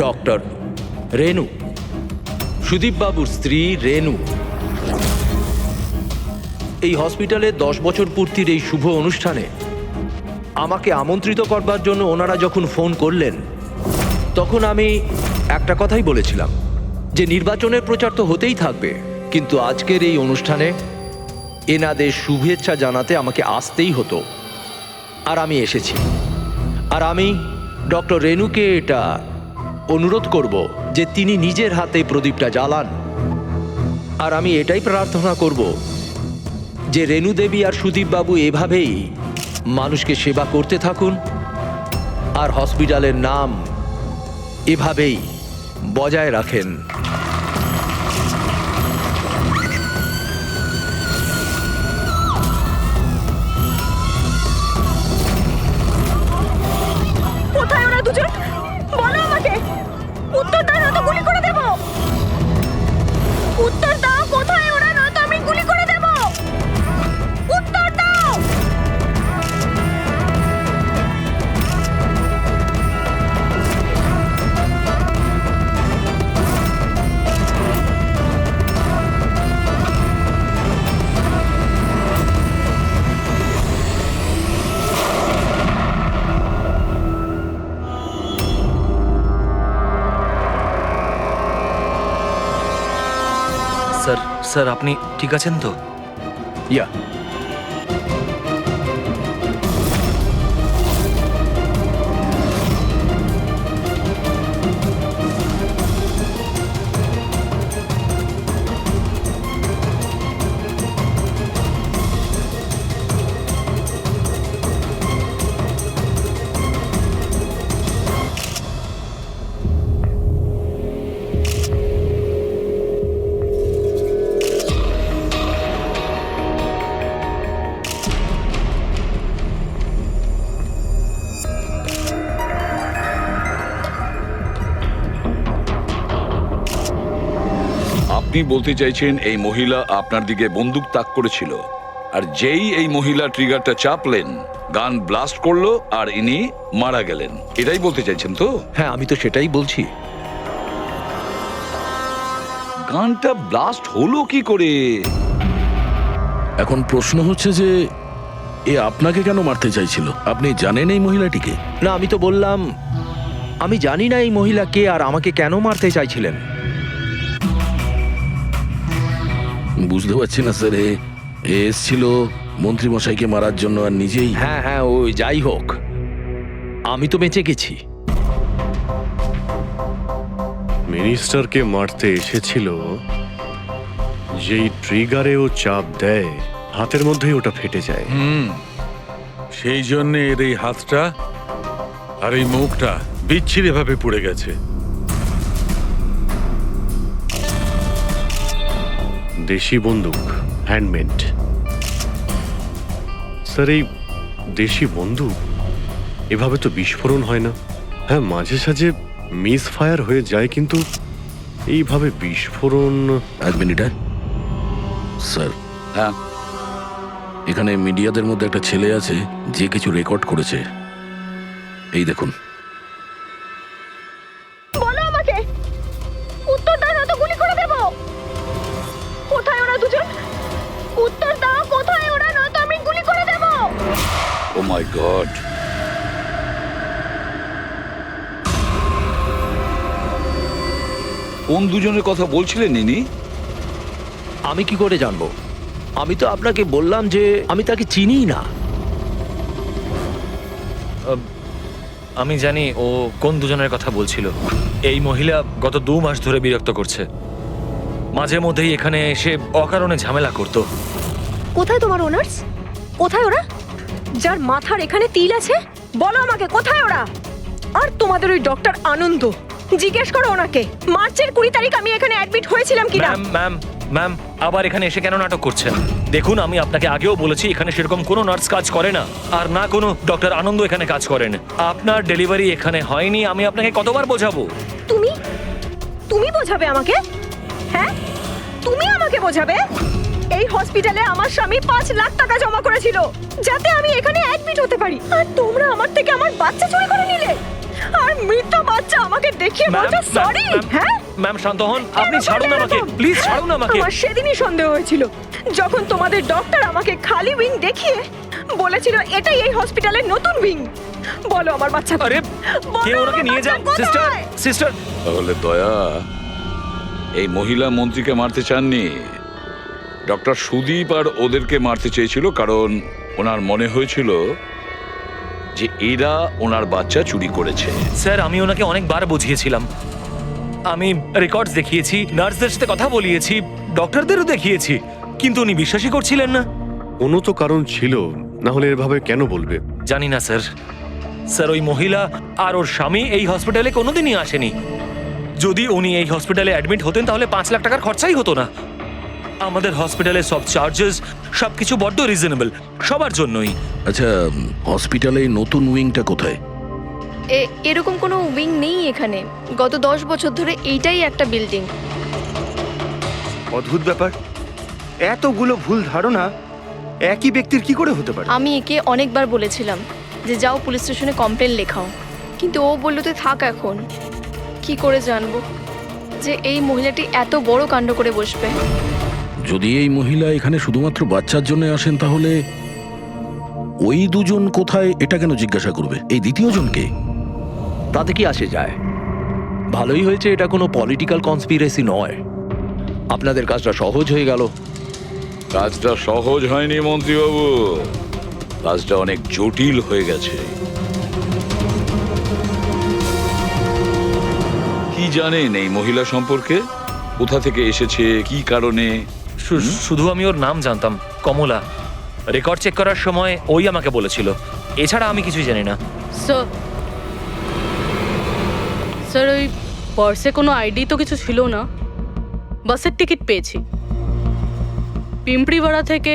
Doctor রেনু, সুদীপ বাবুর স্ত্রী রেনু। এই হসপিটালে 10 বছর পূর্তির এই শুভ অনুষ্ঠানে আমাকে আমন্ত্রিত করবার জন্য ওনারা যখন ফোন করলেন, তখন আমি একটা কথাই বলেছিলাম যে নির্বাচনের প্রচার তো হতেই থাকবে, কিন্তু আজকের এই অনুষ্ঠানে এনাদের শুভেচ্ছা জানাতে আমাকে আসতেই হতো। আর আমি এসেছি। আর আমি ডক্টর রেনুকে এটা অনুরোধ করব যে তিনি নিজের হাতে প্রদীপটা জ্বালান। আর আমি এটাই প্রার্থনা করব যে রেনু দেবী আর সুদীপ বাবু এভাবেই মানুষকে সেবা করতে থাকুন, আর হসপিটালের নাম এভাবেই বজায় রাখেন। কোথায় ওরা দুজন? বলো আমাকে। উত্তর দাও, নয়তো গুলি করে দেব। উত্তর দাও, কোথায় ওরা, নয়তো আমি গুলি করে দেব। উত্তর দাও। স্যার স্যার আপনি ঠিক আছেন তো? ইয়া, আপনি বলতে চাইছেন এই মহিলা আপনার দিকে বন্দুক তাক করেছিল, আর যেই এই মহিলা ট্রিগারটা চাপলেন, গান ব্লাস্ট করলো আর ইনি মারা গেলেন, এটাই বলতে চাইছেন তো? হ্যাঁ, আমি তো সেটাই বলছি। গানটা ব্লাস্ট হলো কি করে? এখন প্রশ্ন হচ্ছে যে এ আপনাকে কেন মারতে চাইছিল? আপনি জানেন এই মহিলাটিকে? না, আমি তো বললাম আমি জানি না এই মহিলা কে আর আমাকে কেন মারতে চাইছিলেন। বুঝতে পারছি না স্যার। এ এসছিল মন্ত্রী মশাইকে মারার জন্য আর নিজেই। হ্যাঁ হ্যাঁ, ওই যাই হোক, আমি তো বেঁচে গেছি। মিনিস্টারকে মারতে এসেছিল, যেই ট্রিগারে ও চাপ দেয় হাতের মধ্যেই ওটা ফেটে যায়। সেই জন্য এর এই হাতটা আর এই মুখটা বিচ্ছিরি ভাবে পুড়ে গেছে। দেশি বন্দুক, হ্যান্ডমেড। স্যার, এই দেশি বন্দুক এভাবে তো বিস্ফোরণ হয় না। হ্যাঁ, মাঝে সাঝে মিস ফায়ার হয়ে যায়, কিন্তু এইভাবে বিস্ফোরণ। এক মিনিট। স্যার, হ্যাঁ, এখানে মিডিয়াদের মধ্যে একটা ছেলে আছে যে কিছু রেকর্ড করেছে। এই দেখুন। বলো আমাকে। উত্তর দাও, নয়তো গুলি করে দেব। কোথায় ওরা দুজন? উত্তর দাও, কোথায় ওরা, নয়তো আমি গুলি করে দেব। ও মাই গড। কোন দুজনের কথা বলছিলেন ইনি? আমি কি করে জানবো? আমি তো আপনাকে বললাম যে আমি তাকে চিনি না। আমি জানি ও কোন দুজনের কথা বলছিল। এই মহিলা গত 2 মাস ধরে বিরক্ত করছে। মাঝে মধ্যেই এখানে এসে অকারণে ঝামেলা করতো। কোথায় তোমার ওনার্স? কোথায় ওরা, যার মাথার এখানে তিল আছে? বলো আমাকে, কোথায় ওরা? আর তোমাদের ওই ডক্টর আনন্দ, জিজ্ঞেস করো ওনাকে মার্চের 20 তারিখ আমি এখানে অ্যাডমিট হয়েছিলাম কিনা। ম্যাম আবার এখানে এসে কেন নাটক করছেন? দেখুন, আমি আপনাকে আগেও বলেছি এখানে সেরকম কোনো নার্স কাজ করে না, আর না কোনো ডক্টর আনন্দ এখানে কাজ করেন। আপনার ডেলিভারি এখানে হয়নি, আমি আপনাকে কতবার বোঝাবো? তুমি তুমি বোঝাবে আমাকে? হ্যাঁ, তুমি আমাকে বোঝাবে? এই হসপিটালে আমার স্বামী 5 লাখ টাকা জমা করেছিল যাতে আমি এখানে অ্যাডমিট হতে পারি, আর তোমরা আমার থেকে আমার বাচ্চা চুরি করে নিলে। আর মৃত বাচ্চা আমাকে দেখিয়ে ম্যাম, বলছো সরি? ম্যাম, হ্যাঁ, ম্যাম শান্ত হন, আপনি ছাড়ুন আমাকে, প্লিজ ছাড়ুন আমাকে। আমার সেদিনই সন্দেহ হয়েছিল যখন তোমাদের ডক্টর আমাকে খালি উইং দেখিয়ে বলেছিল এটাই এই হসপিটালের নতুন উইং। বলো আমার বাচ্চা কোথায়? আরে কে বলো ওনাকে আমার নিয়ে যাও, বাচ্চা সিস্টার, কোথায়? সিস্টার। তাহলে দয়া এই মহিলা মন্ত্রীকে মারতে চাননি, ডক্টর সুদীপ আর ওদেরকে মারতে চেয়েছিল, কারণ ওনার মনে হয়েছিল যে এরা ওনার বাচ্চা চুরি করেছে। স্যার আমি ওনাকে অনেকবার বুঝিয়েছিলাম, আমি রেকর্ডস দেখিয়েছি, নার্সদের সাথে কথা বলিয়েছি, ডক্টরদেরও দেখিয়েছি, কিন্তু উনি বিশ্বাসই করছিলেন না। কোনো তো কারণ ছিল, না হলে এভাবে কেন বলবে? জানি না স্যার। স্যার ওই মহিলা আর ওর স্বামী এই হসপিটালে কোনোদিনই আসেনি। যদি উনি এই হসপিটালে অ্যাডমিট হতেন তাহলে 5 লাখ টাকার খরচাই হতো না। আমাদের হসপিটালে সব চার্জেস সবকিছু বড্ড রিজনেবল সবার জন্যই। আচ্ছা, হসপিটালে এই নতুন উইংটা কোথায়? এরকম কোনো উইং নেই এখানে। গত 10 বছর ধরে এইটাই একটা বিল্ডিং। অদ্ভুত ব্যাপার, এতগুলো ভুল ধারণা একই ব্যক্তির কি করে হতে পারে? আমি একে অনেকবার বলেছিলাম যে যাও পুলিশ স্টেশনে কমপ্লেন লেখাও, কিন্তু ও বলল তুই থাক। এখন কি করে জানবো যে এই মহিলাটি এত বড় কাণ্ড করে বসবে? যদি এই মহিলা এখানে শুধুমাত্র বাচ্চার জন্য আসেন, তাহলে ওই দুজন কোথায় এটা কেন জিজ্ঞাসা করবে? এই দ্বিতীয় জনকে? তাতে কি আসে যায়? ভালোই হয়েছে এটা কোনো পলিটিক্যাল কনস্পিরেসি নয়। আপনাদের কাজটা সহজ হয়ে গেল। কাজটা সহজ হয়নি মন্ত্রীবাবু, কাজটা অনেক জটিল হয়ে গেছে। কি জানেন এই মহিলা সম্পর্কে? কোথা থেকে এসেছে, কি কারণে? শুধু আমি ওর নাম জানতাম, কমলা। রেকর্ড চেক করার সময় ওই আমাকে বলেছিল, এছাড়া আমি কিছুই জানি না। স্যার ওই পার্সে কোনো আইডি তো কিছু ছিল না। বাসের টিকিট পেয়েছি, পিম্পড়িওয়াড়া থেকে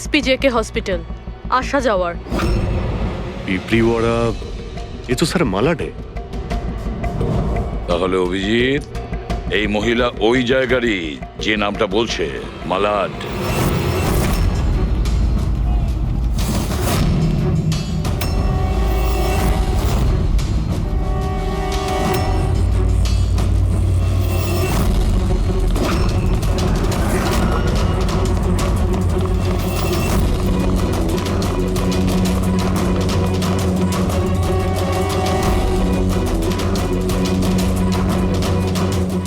SPJK হসপিটাল আসা যাওয়ার। পিঁপড়িওয়াড়া, এ তো স্যার মালাডে। তাহলে অভিজিৎ, এই মহিলা ওই জায়গারই যে নামটা বলছে, মালাড।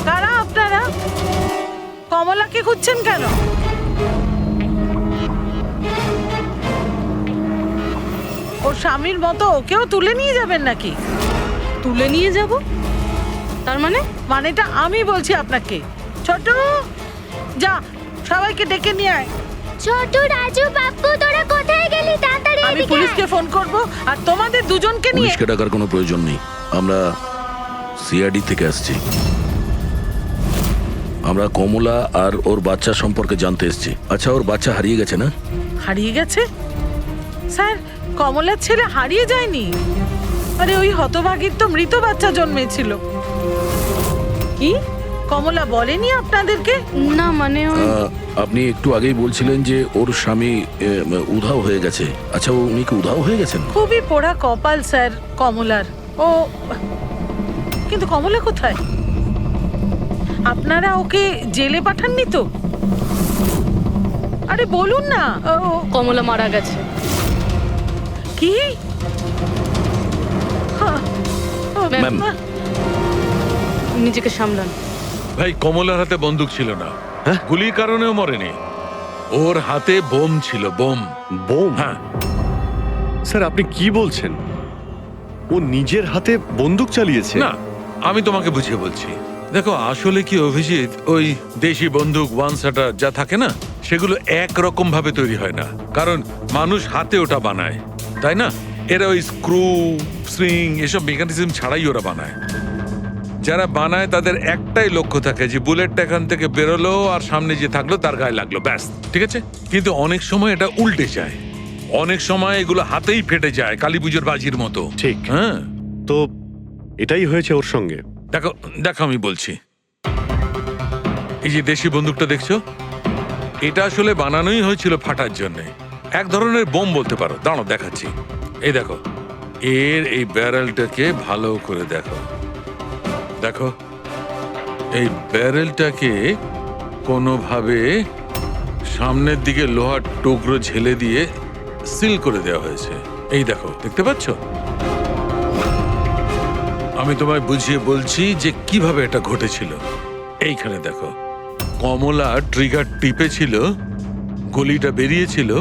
কারা আপনারা? কমলাকে খুঁজছেন কেন? ওর স্বামীর মতো ওকেও তুলে নিয়ে যাবেন নাকি? তুলে নিয়ে যাব? তার মানে? মানেটা আমি বলছি আপনাকে। ছোট, যা সবাইকে ডেকে নিয়ে আয়। ছোট, রাজু, বাপ্পু তোরা কোথায় গেলি? তাড়াতাড়ি আমি পুলিশকে ফোন করব, আর তোমাদের দুজনকে নিয়ে। পুলিশকে ডাকার কোনো প্রয়োজন নেই, আমরা CID থেকে আসছি। আমরা কমলা আর ওর বাচ্চা সম্পর্কে জানতে এসেছি। আচ্ছা, ওর বাচ্চা হারিয়ে গেছে না? হারিয়ে গেছে? স্যার, কমলার ছেলে হারিয়ে যায়নি। আরে ওই হতভাগীর তো মৃত বাচ্চা জন্মেছিল। কি কমলা বলেনি আপনাদেরকে? না মানে আপনি একটু আগেই বলছিলেন যে ওর স্বামী উধাও হয়ে গেছে। আচ্ছা, উনি কি উধাও হয়ে গেছেন? খুবই পোড়া কপাল স্যার কমলার। ও কিন্তু কমলা কোথায়? আপনারা ওকে জেলে পাঠাননি তো? আরে বলুন না। কমলা মারা গেছে। কি? ম্যাম, নিজেকে সামলান। ভাই, কমলার হাতে বন্দুক ছিল না, গুলির কারণেও মরেনি। ওর হাতে বোম ছিল, বোম। বোম? হ্যাঁ। স্যার আপনি কি বলছেন? ও নিজের হাতে বন্দুক চালিয়েছে? না, আমি তোমাকে বুঝিয়ে বলছি। দেখো, আসলে কি অভিজিৎ, ওই দেশি বন্দুক ওয়ান শাটার যা থাকে না, সেগুলো একরকম ভাবে তৈরি হয় না, কারণ মানুষ হাতে ওটা বানায়, তাই না? এরা ওই স্ক্রু, স্প্রিং এসব মেকানিজম ছাড়াই ওরা বানায়। যারা বানায় তাদের একটাই লক্ষ্য থাকে যে বুলেটটা এখান থেকে বেরোলো আর সামনে যে থাকলো তার গায়ে লাগলো, ব্যাস, ঠিক আছে? কিন্তু অনেক সময় এটা উল্টে যায়, অনেক সময় এগুলো হাতেই ফেটে যায়, কালী পুজোর বাজির মতো। ঠিক। হ্যাঁ, তো এটাই হয়েছে ওর সঙ্গে। দেখো দেখো, আমি বলছি, এই যে দেশি বন্দুকটা দেখছো, এটা আসলে বানানোই হয়েছিল ফাটার জন্য, এক ধরনের বোম বলতে পারো। দাঁড়াও দেখাচ্ছি, এই দেখো, এর এই ব্যারেলটাকে ভালো করে দেখো। দেখো, এই ব্যারেলটাকে কোনোভাবে সামনের দিকে লোহার টুকরো ঝেলে দিয়ে সিল করে দেওয়া হয়েছে। এই দেখো, দেখতে পাচ্ছ? আমি তোমায় বুঝিয়ে বলছি যে কিভাবে এটা ঘটেছিল। এইখানে দেখো, কমলা ট্রিগার টিপেছিল, গুলিটা বেরিয়েছিল,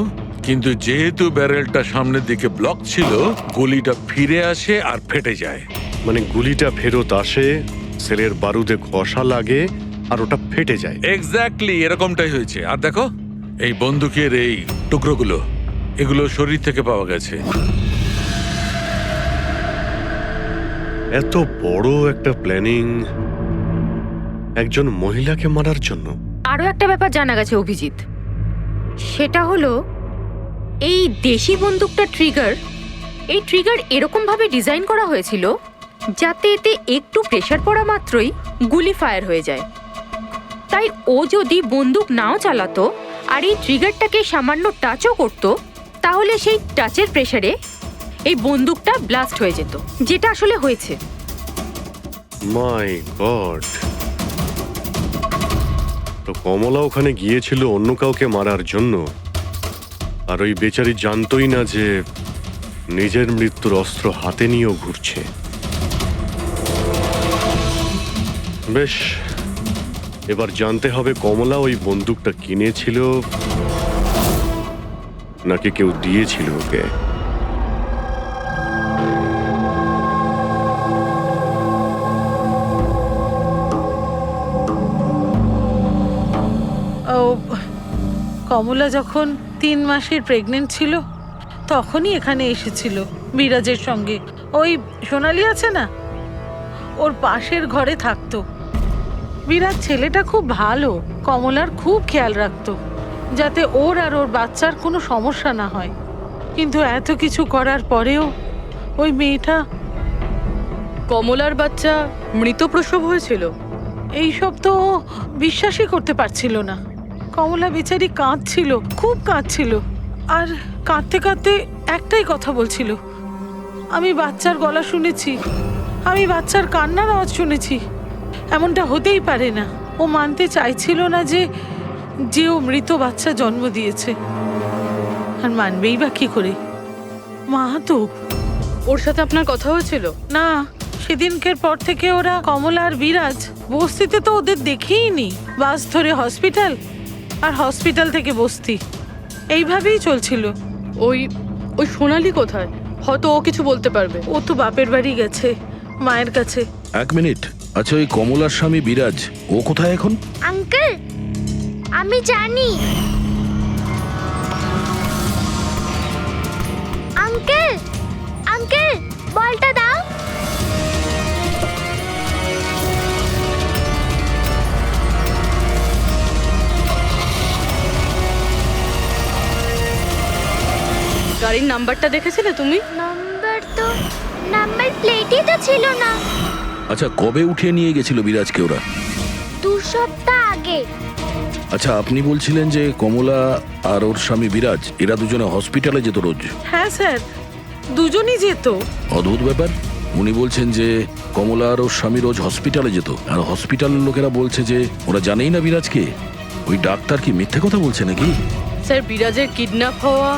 কিন্তু যেহেতু ব্যারেলটা সামনের দিকে ব্লক ছিল, গুলিটা ফিরে আসে আর ফেটে যায়। মানে গুলিটা ফেরত আসে, সেলের বারুদে ঘষা লাগে আর ওটা ফেটে যায়। এক্স্যাক্টলি এরকমটাই হয়েছে। আর দেখো, এই বন্দুকের এই টুকরোগুলো, এগুলো শরীর থেকে পাওয়া গেছে। এত বড় একটা প্ল্যানিং একজন মহিলাকে মারার জন্য। আরও একটা ব্যাপার জানা গেছে অভিজিৎ, সেটা হলো এই দেশি বন্দুকটা এই ট্রিগার এরকমভাবে ডিজাইন করা হয়েছিল যাতে এতে একটু প্রেসার পড়া মাত্রই গুলি ফায়ার হয়ে যায়। তাই ও যদি বন্দুক নাও চালাতো আর এই ট্রিগারটাকে সামান্য টাচও করতো, তাহলে সেই টাচের প্রেসারে এই বন্দুকটা ব্লাস্ট হয়ে যেত, যেটা আসলে হয়েছে। মাই গড! তো কমলা ওখানে গিয়েছিল অন্য কাউকে মারার জন্য, আর ওই বেচারি জানতোই না যে নিজের মৃত্যুর অস্ত্র হাতে নিয়েও ঘুরছে। বেশ, এবার জানতে হবে কমলা ওই বন্দুকটা কিনেছিল নাকি কেউ দিয়েছিল ওকে। ও কমলা যখন 3 মাসের প্রেগনেন্ট ছিল তখনই এখানে এসেছিল বিরাজের সঙ্গে। ওই সোনালি আছে না, ওর পাশের ঘরে থাকতো। বিরাজ ছেলেটা খুব ভালো, কমলার খুব খেয়াল রাখতো যাতে ওর আর ওর বাচ্চার কোনো সমস্যা না হয়। কিন্তু এত কিছু করার পরেও ওই মেয়েটা কমলার বাচ্চা মৃত প্রসব হয়েছিল। এইসব তো ও বিশ্বাসই করতে পারছিল না। কমলা বেচারি কাঁদছিল, খুব কাঁদছিল, আর কাঁদতে কাঁদতে একটাই কথা বলছিল, আমি বাচ্চার গলা শুনেছি, আমি বাচ্চার কান্নার আওয়াজ শুনেছি, এমনটা হতেই পারে না। ও মানতে চাইছিল না যে ও মৃত বাচ্চা জন্ম দিয়েছে, আর মানবেই বা কি করে? মা তো। ওর সাথে আপনার কথা হয়েছিল? না, সেদিনকের পর থেকে ওরা কমলা আর বিরাজ বস্তিতে তো ওদের দেখেই নি। বাস ধরে হসপিটাল, আর হসপিটাল থেকে বস্তি, এইভাবেই চলছিল। ওই সোনালি কোথায়? হয়তো ও কিছু বলতে পারবে। ও তো বাপের বাড়ি গেছে, মায়ের কাছে। 1 মিনিট। আচ্ছা, ওই কমলার স্বামী বিরাজ, ও কোথায় এখন? আঙ্কেল, আমি জানি। আঙ্কেল, আঙ্কেল, বলটা দাও। গাড়ির নাম্বারটা দেখেছিলে তুমি? নাম্বার প্লেটই তো ছিল না। আচ্ছা, কবে উঠিয়ে নিয়ে গেছিল বিরাজকে ওরা? 2 সপ্তাহ আগে। আচ্ছা, আপনি বলছিলেন যে কমলা আর ওর স্বামী বিরাজ এরা দুজনে হসপিটালে যেত রোজ? হ্যাঁ স্যার, দুজনই যেত। অদ্ভুত ব্যাপার। উনি বলছেন যে কমলা আর ওর স্বামী রোজ হসপিটালে যেত, আর হসপিটালের লোকেরা বলছে যে ওরা জানেই না বিরাজকে। ওই ডাক্তার কি মিথ্যে কথা বলছে নাকি? স্যার, বিরাজের কিডন্যাপ হওয়া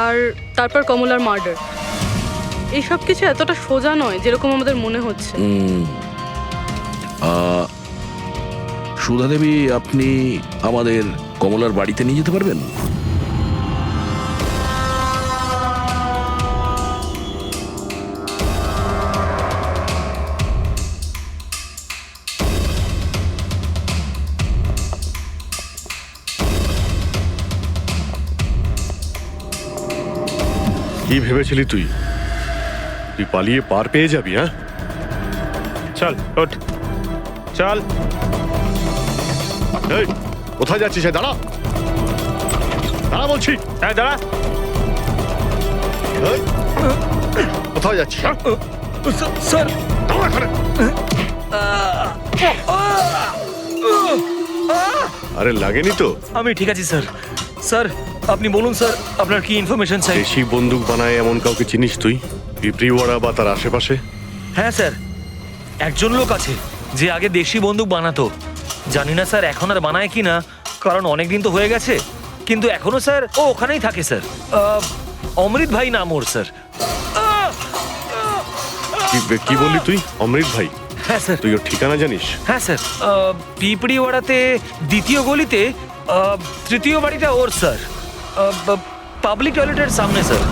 আর তারপর কমলার মার্ডার, এইসব কিছু এতটা সোজা নয় যেরকম আমাদের মনে হচ্ছে। সুধা দেবী, আপনি আমাদের কমলার বাড়িতে নিয়ে যেতে পারবেন? কি ভেবেছিলি তুই পালিয়ে পার পেয়ে যাবি? হ্যাঁ, চল ওঠ, চল। এই, কোথায় যাচ্ছিস? দাঁড়া, দাঁড়া বলছি। হ্যাঁ, দাঁড়া। কোথায় যাচ্ছিস? স্যার, দাঁড়া এখানে। আরে লাগেনি তো? আমি ঠিক আছি স্যার। স্যার, আপনি বলুন স্যার, আপনার কি ইনফরমেশন চাই? দেশি বন্দুক বানায় এমন কাউকে চিনিস তুই? পিঁপড়িওয়াড়া বা তার আশেপাশে? হ্যাঁ স্যার, একজন লোক আছে যে আগে দেশি বন্দুক বানাতো। জানি না স্যার এখন আর বানায় কি না, কারণ অনেক দিন তো হয়ে গেছে। কিন্তু এখনো স্যার ও ওখানেই থাকে স্যার। অমৃত ভাই নাম ওর স্যার। কি বললি তুই? অমৃত ভাই? হ্যাঁ স্যার। তুই ওর ঠিকানা জানিস? হ্যাঁ স্যার, পিঁপড়িওয়াড়াতে দ্বিতীয় গলিতে তৃতীয় বাড়িটা ওর স্যার। পাবলিক টয়লেটের সামনে স্যার।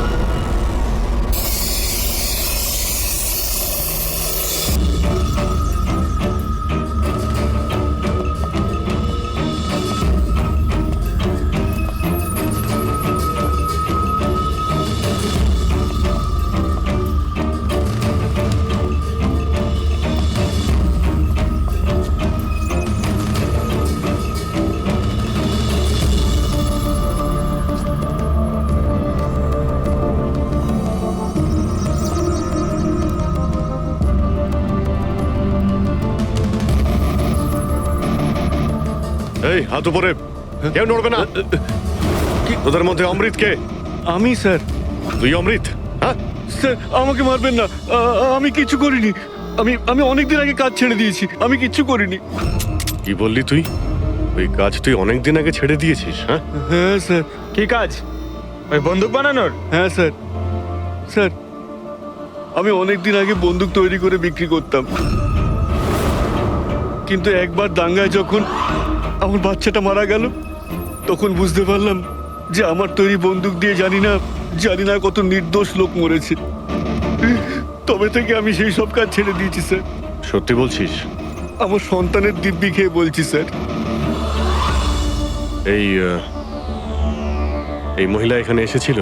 এই হাত উপরে, কেউ নড়বে না। তোদের মধ্যে অমৃত কে? আমি স্যার। তুই অমৃত? হ্যাঁ স্যার আমাকে মারবেন না, আমি কিছু করিনি। আমি অনেকদিন আগে কাজ ছেড়ে দিয়েছি, আমি কিচ্ছু করিনি। কি বললি তুই? ওই কাজ তুই অনেকদিন আগে ছেড়ে দিয়েছিস? হ্যাঁ হ্যাঁ স্যার। কি কাজ? ওই বন্দুক বানানোর? হ্যাঁ স্যার। স্যার আমি অনেকদিন আগে বন্দুক তৈরি করে বিক্রি করতাম, কিন্তু একবার দাঙ্গায় যখন আমার বাচ্চাটা মারা গেল, তখন বুঝতে পারলাম যে আমার তৈরি বন্দুক দিয়ে জানি না কত নির্দোষ লোক মরেছে। তবে থেকে আমি সেই সব কাজ ছেড়ে দিয়েছি স্যার। সত্যি বলছিস? আমার সন্তানের দিব্যি খেয়ে বলছি স্যার। এই মহিলা এখানে এসেছিল?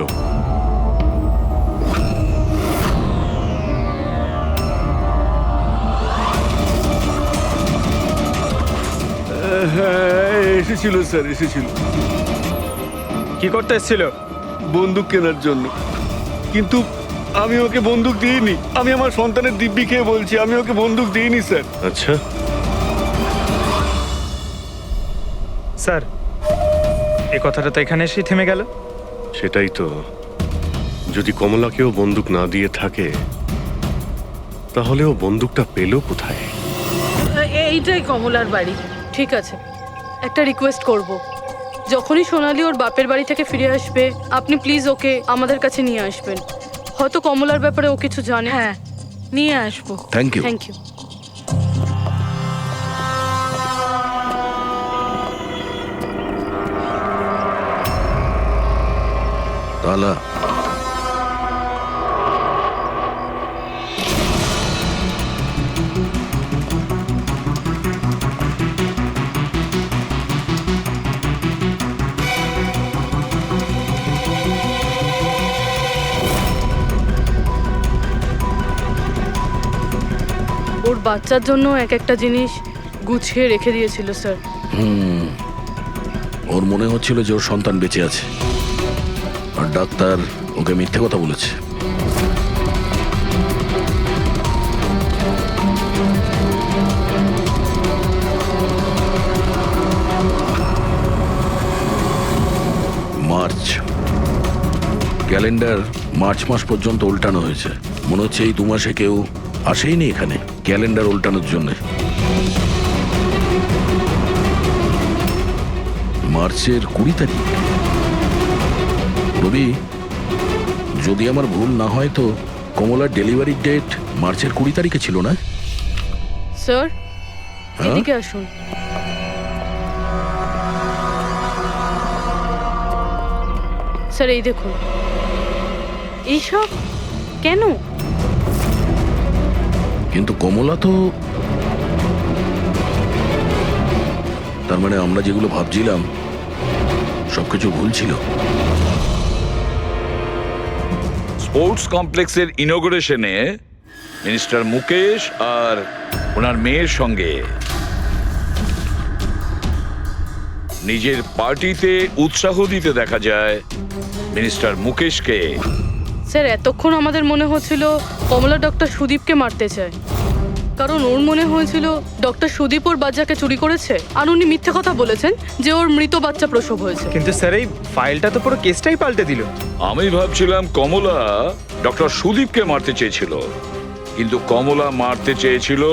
হ্যাঁ এসেছিল স্যার, এসেছিল। কি করতে এসেছিল? বন্দুক কেনার জন্য। কিন্তু আমি ওকে বন্দুক দিইনি। আমি আমার সন্তানের দিব্যি খেয়ে বলছি, আমি ওকে বন্দুক দিইনি স্যার। আচ্ছা, স্যার এই কথাটা তো এখানে এসেই থেমে গেল। সেটাই তো। যদি কমলাকেও বন্দুক না দিয়ে থাকে, তাহলে ও বন্দুকটা পেল কোথায়? এইটাই কমলার বাড়ি। ঠিক আছে, একটা রিকোয়েস্ট করব। যখনই সোনালি ওর বাপের বাড়ি থেকে ফিরে আসবে, আপনি প্লিজ ওকে আমাদের কাছে নিয়ে আসবেন। হয়তো কমলার ব্যাপারে ও কিছু জানে। হ্যাঁ নিয়ে আসবো। Thank you. Thank you. তালা ওর বাচ্চার জন্য এক একটা জিনিস গুছিয়ে রেখে দিয়েছিল স্যার। ওর মনে হচ্ছিল যে ওর সন্তান বেঁচে আছে, আর ডাক্তার ওকে মিথ্যে কথা বলেছে। মার্চ ক্যালেন্ডার মার্চ মাস পর্যন্ত উল্টানো হয়েছে। মনে হচ্ছে এই 2 মাসে কেউ আসেইনি এখানে ক্যালেন্ডার উল্টানোর জন্য। মার্চের 20 তারিখ। রবি, যদি আমার ভুল না হয় তো কমলার ডেলিভারি ডেট মার্চের 20 তারিখে ছিল না? স্যার হ্যাঁ? এদিকে আসুন। স্যার এই দেখুন, এইসব কেন? কিন্তু কমলা তো, তার মানে আমরা যেগুলো ভাবছিলাম সবকিছু ভুল ছিল। স্পোর্টস কমপ্লেক্সের ইনগ্রেশনে মিনিস্টার মুকেশ আর ওনার মেয়ের সঙ্গে নিজের পার্টিতে উৎসাহ দিতে দেখা যায় মিনিস্টার মুকেশকে। স্যার এতক্ষণ আমাদের মনে হচ্ছিল কমলা ডক্টর সুদীপকে মারতে চায়, কারণ ওর মনে হয়েছিল ডক্টর সুদীপ ওর বাচ্চাকে চুরি করেছে আর উনি মিথ্যে কথা বলেছেন যে ওর মৃত বাচ্চা প্রসব হয়েছে। কিন্তু স্যার এই ফাইলটা তো পুরো কেসটাই পাল্টে দিল। আমি ভাবছিলাম কমলা ডক্টর সুদীপকে মারতে চেয়েছিল, কিন্তু কমলা মারতে চেয়েছিল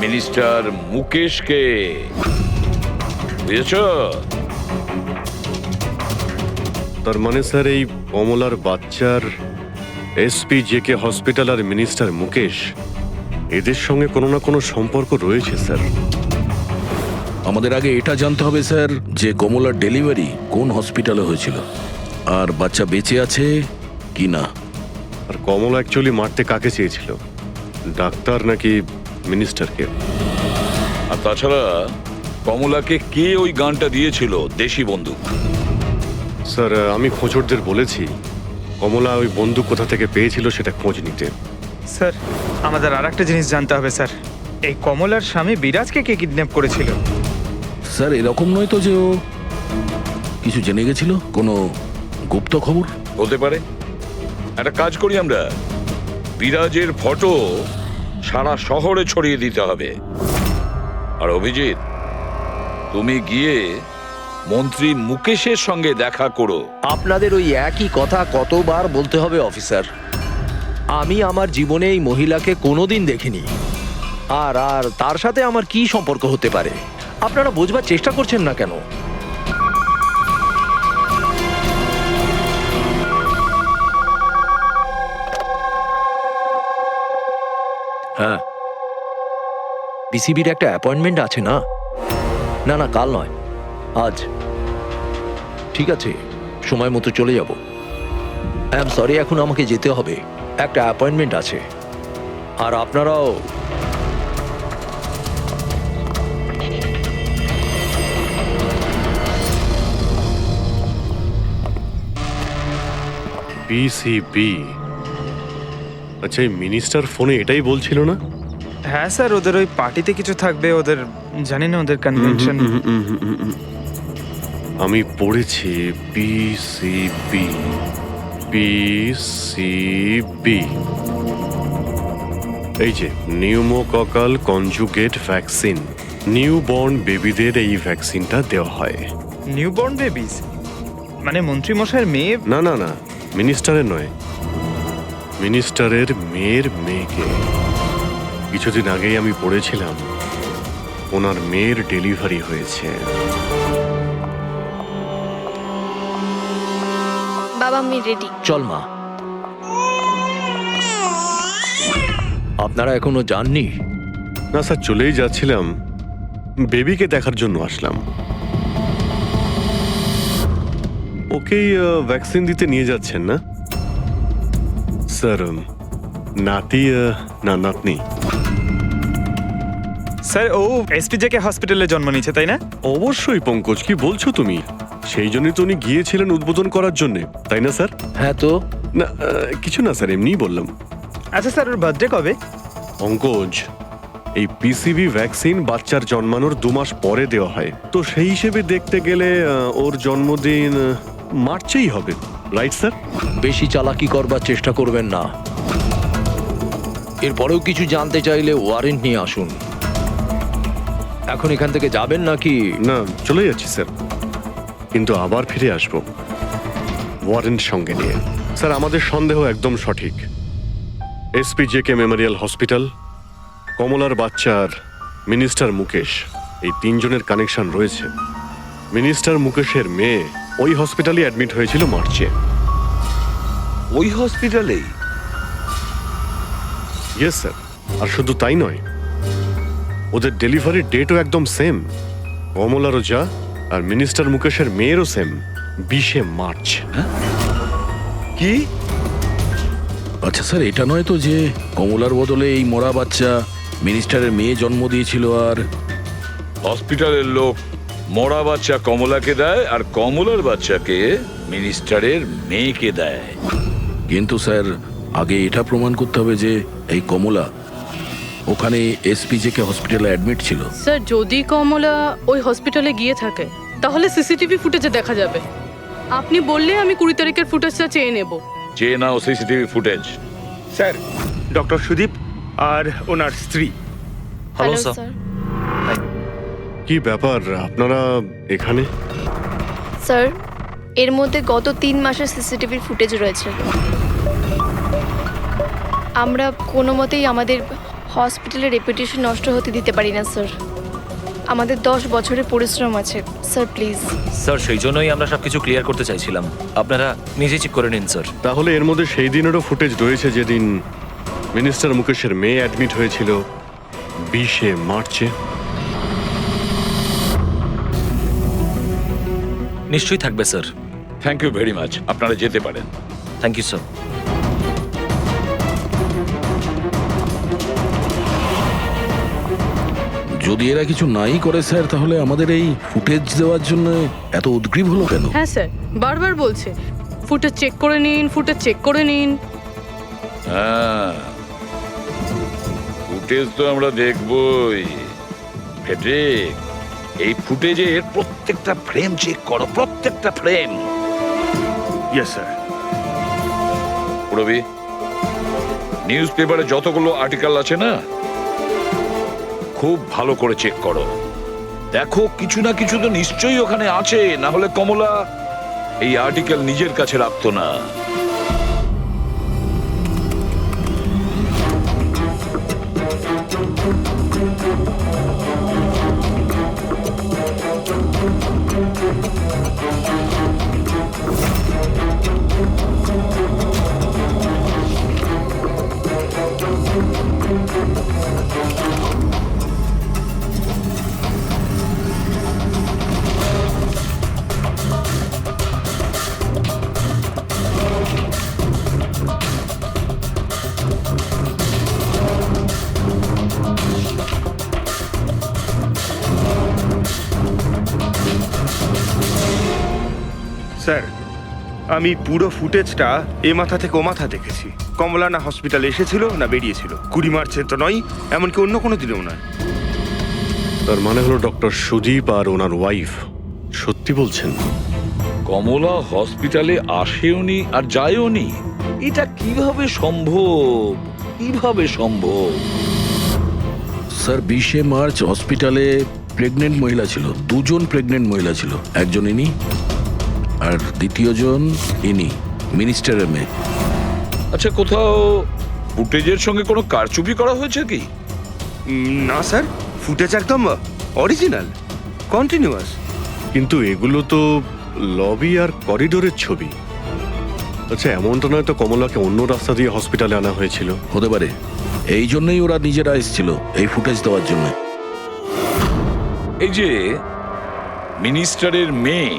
মিনিস্টার মুকেশকে। বুঝেছ? তার মানে স্যার এই কমলার বাচ্চার এসপি জেকে হসপিটাল আর মিনিস্টার মুকেশ এদের সঙ্গে কোনো না কোনো সম্পর্ক রয়েছে স্যার। আমাদের আগে এটা জানতে হবে স্যার যে কমলার ডেলিভারি কোন হসপিটালে হয়েছিল আর বাচ্চা বেঁচে আছে কি না। আর কমলা অ্যাকচুয়ালি মারতে কাকে চেয়েছিল, ডাক্তার নাকি মিনিস্টারকে? আর তাছাড়া কমলাকে কে ওই গানটা দিয়েছিল, দেশি বন্দুক? স্যার আমি খোঁজরদের বলেছি কমলা ওই বন্দুক কোথা থেকে পেয়েছিল সেটা খোঁজ নিতে। স্যার আমাদের আর একটা জিনিস জানতে হবে স্যার, এই কমলার স্বামী বিরাজকে কে কিডন্যাপ করেছিল? স্যার এরকম নয় তো যে ও কিছু জেনে গেছিল, কোনো গুপ্ত খবর? হতে পারে। একটা কাজ করি আমরা, বিরাজের ফটো সারা শহরে ছড়িয়ে দিতে হবে। আর অভিজিৎ, তুমি গিয়ে মন্ত্রী মুকেশের সঙ্গে দেখা করো। আপনাদের ওই একই কথা কতবার বলতে হবে অফিসার? আমি আমার জীবনে এই মহিলাকে কোনোদিন দেখিনি, আর আর তার সাথে আমার কি সম্পর্ক হতে পারে? আপনারা বোঝবার চেষ্টা করছেন না কেন? হ্যাঁ, বিসিবির একটা অ্যাপয়েন্টমেন্ট আছে না? না না, কাল নয়, আজ। ঠিক আছে, সময় মতো চলে যাব। আই এম সরি, এখন আমাকে যেতে হবে, একটা অ্যাপয়েন্টমেন্ট আছে। আর আপনারাও। বিসিবি, আচ্ছা এই মিনিস্টার ফোনে এটাই বলছিল না? হ্যাঁ স্যার, ওদের ওই পার্টিতে কিছু থাকবে, ওদের জানি না ওদের কনভেনশন। আমি পড়েছি বিসিবি, বিসিবি, এই যে নিউমোককাল কনজুগেট ভ্যাকসিন, নিউবর্ন বেবিদের এই ভ্যাকসিনটা দেওয়া হয়। নিউবর্ন বেবিস মানে মন্ত্রী মশাইয়ের মেয়ে? না না না, মিনিস্টারের নয়, মিনিস্টারের মেয়ের মেয়েকে। কিছুদিন আগেই আমি পড়েছিলাম ওনার মেয়ের ডেলিভারি হয়েছে। বাবা আমি রেডি। চল মা। আপনারা এখনো যাননি? না স্যার, চলেই যাচ্ছিলাম, বেবিকে দেখার জন্য আসলাম। ওকেই ভ্যাকসিন দিতে নিয়ে যাচ্ছেন না স্যার? নাতি না নাতনি? স্যার ও এসপিজেকে হসপিটালে জন্ম নিয়েছে, তাই না? অবশ্যই পঙ্কজ, কি বলছো তুমি? সেই জন্যই তো উনি গিয়েছিলেন উদ্বোধন করার জন্য, তাই না স্যার? হ্যাঁ তো। না কিছু না স্যার, এমনিই বললাম। আচ্ছা স্যার, ওর বার্থডে কবে? পঙ্কজ, এই পিসিবি ভ্যাকসিন বাচ্চার জন্মানোর 2 মাস পরে দেওয়া হয়, তো সেই হিসেবে দেখতে গেলে ওর জন্মদিন মার্চেই হবে, রাইট স্যার? বেশি চালাকি করবার চেষ্টা করবেন না। এরপরেও কিছু জানতে চাইলে ওয়ারেন্ট নিয়ে আসুন। এখন এখান থেকে যাবেন নাকি? না, চলে যাচ্ছি স্যার, কিন্তু আবার ফিরে আসবো ওয়ারেন্ট সঙ্গে নিয়ে। স্যার আমাদের সন্দেহ একদম সঠিক। এসপি জেকে মেমোরিয়াল হসপিটাল, কমলার বাচ্চার মিনিস্টার মুকেশ, এই 3 জনের কানেকশন রয়েছে। মিনিস্টার মুকেশের মেয়ে ওই হসপিটালে অ্যাডমিট হয়েছিল মার্চে। ওই হসপিটালেই? ইয়েস স্যার, আর শুধু তাই নয়, ওদের ডেলিভারির ডেটও একদম সেম। কমলারও যা আর মিনিস্টার মুকেশের মেয়েরও সেম, 20শে মার্চ। কি? আচ্ছা স্যার, এটা নয় তো যে কমলার বদলে এই মরা বাচ্চা মিনিস্টারের মেয়ে জন্ম দিয়েছিল আর হসপিটালের লোক মরা বাচ্চা কমলাকে দেয় আর কমলার বাচ্চাকে মিনিস্টারের মেয়েকে দেয়? কিন্তু স্যার আগে এটা প্রমাণ করতে হবে যে এই কমলা ওখানে এসপিজেকে হসপিটালে অ্যাডমিট ছিল। স্যার যদি কমলা ওই হসপিটালে গিয়ে থাকে তাহলে সিসিটিভি ফুটেজে দেখা যাবে। আপনি বললে আমি 20 তারিখের ফুটেজটা চেয়ে নেব। চেয়ে নাও CCTV footage. Sir doctor Sudip আর ওনার স্ত্রী। Hello hello sir. স্যার। কি ব্যাপার আপনারা এখানে? স্যার, এর মধ্যে গত 3 মাসের সিসিটিভির ফুটেজ রয়েছে। আমরা কোনো মতেই আমাদের হসপিটালের রেপুটেশন নষ্ট হতে দিতে পারি না স্যার। আমাদের 10 বছরের পরিশ্রম আছে স্যার, প্লিজ। স্যার সেই জন্যই আমরা সবকিছু ক্লিয়ার করতে চাইছিলাম, আপনারা নিজে চেক করে নিন স্যার। তাহলে এর মধ্যে সেই দিনেরও ফুটেজ রয়েছে যেদিন মিনিস্টার মুকেশের মেয়ে অ্যাডমিট হয়েছিল 20শে মার্চে। নিশ্চয়ই থাকবে sir. Thank you very much, আপনারা যেতে পারেন। Thank you sir. যদি এরা কিছু নাই করে স্যার, তাহলে আমাদের এই ফুটেজ দেওয়ার জন্য এত উদ্গ্রীব হলো কেন? হ্যাঁ স্যার, বারবার বলছে ফুটেজ চেক করে নিন, ফুটেজ চেক করে নিন। হ্যাঁ, ফুটেজ তো আমরা দেখবই। ফেডরিক, এই ফুটেজের প্রত্যেকটা ফ্রেম চেক করো, প্রত্যেকটা frame. Yes sir. Robi, news পেপারে যতগুলো আর্টিকেল আছে না, খুব ভালো করে চেক করো। দেখো কিছু না কিছু তো নিশ্চয়ই ওখানে আছে, না হলে কমলা এই আর্টিকেল নিজের কাছে রাখতো না। স্যার, আমি পুরো ফুটেজটা এ মাথা থেকে ও মাথা দেখেছি। কমলা না হসপিটালে এসেছিল না বেরিয়েছিল। 20 মার্চে তো নয়, এমনকি অন্য কোনো দিনেও নয়। তার মানে হলো ডক্টর সুদীপ আর ওনার ওয়াইফ সত্যি বলছেন? কমলা হসপিটালে আসেওনি আর যায়ওনি, এটা কিভাবে সম্ভব? কিভাবে সম্ভব? স্যার 20শে মার্চ হসপিটালে প্রেগনেন্ট মহিলা ছিল, 2 জন প্রেগনেন্ট মহিলা ছিল। একজন ইনি আর দ্বিতীয়জন ইনি, মিনিস্টারের মেয়ে। আচ্ছা, কোথাও ফুটেজের সঙ্গে কোনো কারচুপি করা হয়েছে কি? না স্যার, ফুটেজ একদম অরিজিনাল, কন্টিনিউয়াস। কিন্তু এগুলো তো লবি আর করিডোরের ছবি। আচ্ছা, এমনটা নয় তো কমলাকে অন্য রাস্তা দিয়ে হসপিটালে আনা হয়েছিল? হতে পারে, এই জন্যই ওরা নিজেরা এসেছিল এই ফুটেজ দেওয়ার জন্য। এই যে মিনিস্টারের মেয়ে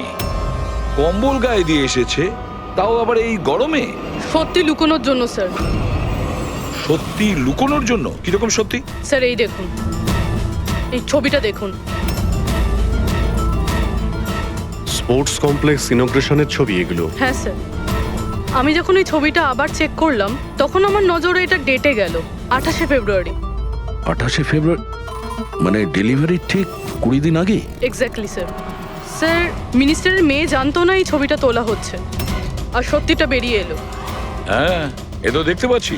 কম্বল গায়ে দিয়ে এসেছে, তাও আবার এই গরমে। সত্যি লুকোনোর জন্য স্যার। সত্যি লুকোনোর জন্য? কিরকম সত্যি? স্যার এই দেখুন, এই ছবিটা দেখুন। স্পোর্টস কমপ্লেক্স ইনগ্রেশনের ছবি এগুলো? হ্যাঁ স্যার, আমি যখন এই ছবিটা আবার চেক করলাম তখন আমার নজরে এটা ডেটে গেল 28শে ফেব্রুয়ারি। 28শে ফেব্রুয়ারি মানে ডেলিভারির ঠিক 20 দিন আগে? Exactly sir. স্যার, মিনিস্টারের মেয়ে জানতো না এই ছবিটা তোলা হচ্ছে, আর সত্যিটা বেরিয়ে এলো। হ্যাঁ, এ তো দেখতে পাচ্ছি।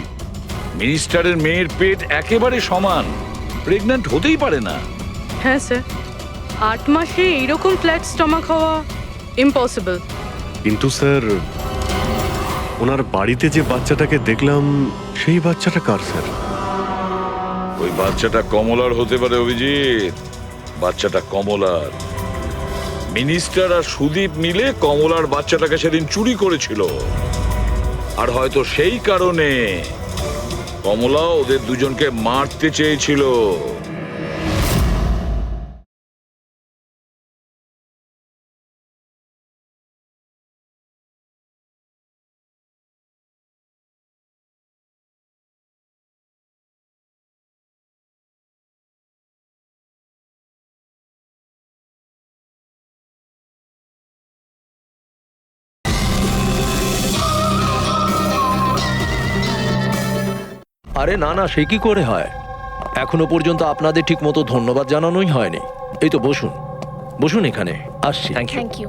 মিনিস্টারের মেয়ের পেট একেবারে সমান, প্রেগন্যান্ট হতেই পারে না। হ্যাঁ স্যার, 8 মাসে এইরকম ফ্ল্যাট স্টমাক হওয়া ইম্পসিবল। কিন্তু স্যার, ওনার বাড়িতে যে বাচ্চাটাকে দেখলাম সেই বাচ্চাটা কার স্যার? ওই বাচ্চাটা কমলার হতে পারে অভিজিৎ, বাচ্চাটা কমলার। মিনিস্টার আর সুদীপ মিলে কমলার বাচ্চাটাকে সেদিন চুরি করেছিল, আর হয়তো সেই কারণে কমলা ওদের দুজনকে মারতে চেয়েছিল। আরে না না, সে কি করে হয়? এখনো পর্যন্ত আপনাদের ঠিক মতো ধন্যবাদ জানানোই হয়নি। এই তো বসুন, বসুন এখানে, আসছি। Thank you. Thank you.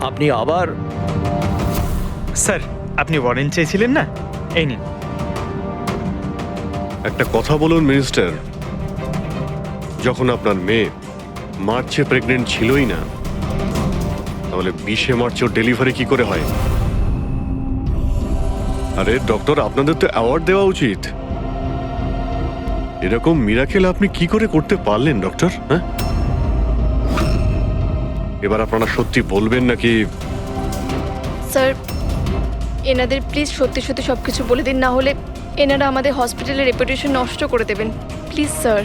আপনি আবার স্যার আপনি ওয়ারেন্ট চেয়েছিলেন না, এই নিন। একটা কথা বলুন মিনিস্টার, যখন আপনার মেয়ে মার্চে প্রেগনেন্ট ছিলই না, তাহলে 20শে মার্চ ওর ডেলিভারি কি করে হয়? আরে ডক্টর, আপনাদের তো অ্যাওয়ার্ড দেওয়া উচিত। এরকম মিরাকেল আপনি কি করে করতে পারলেন ডক্টর? হ্যাঁ, এবার আপনারা সত্যি বলবেন নাকি? স্যার এনাদের প্লিজ সত্যি সত্যি সব কিছু বলে দিন, না হলে এনারা আমাদের হসপিটালের রেপুটেশন নষ্ট করে দেবেন। Please sir.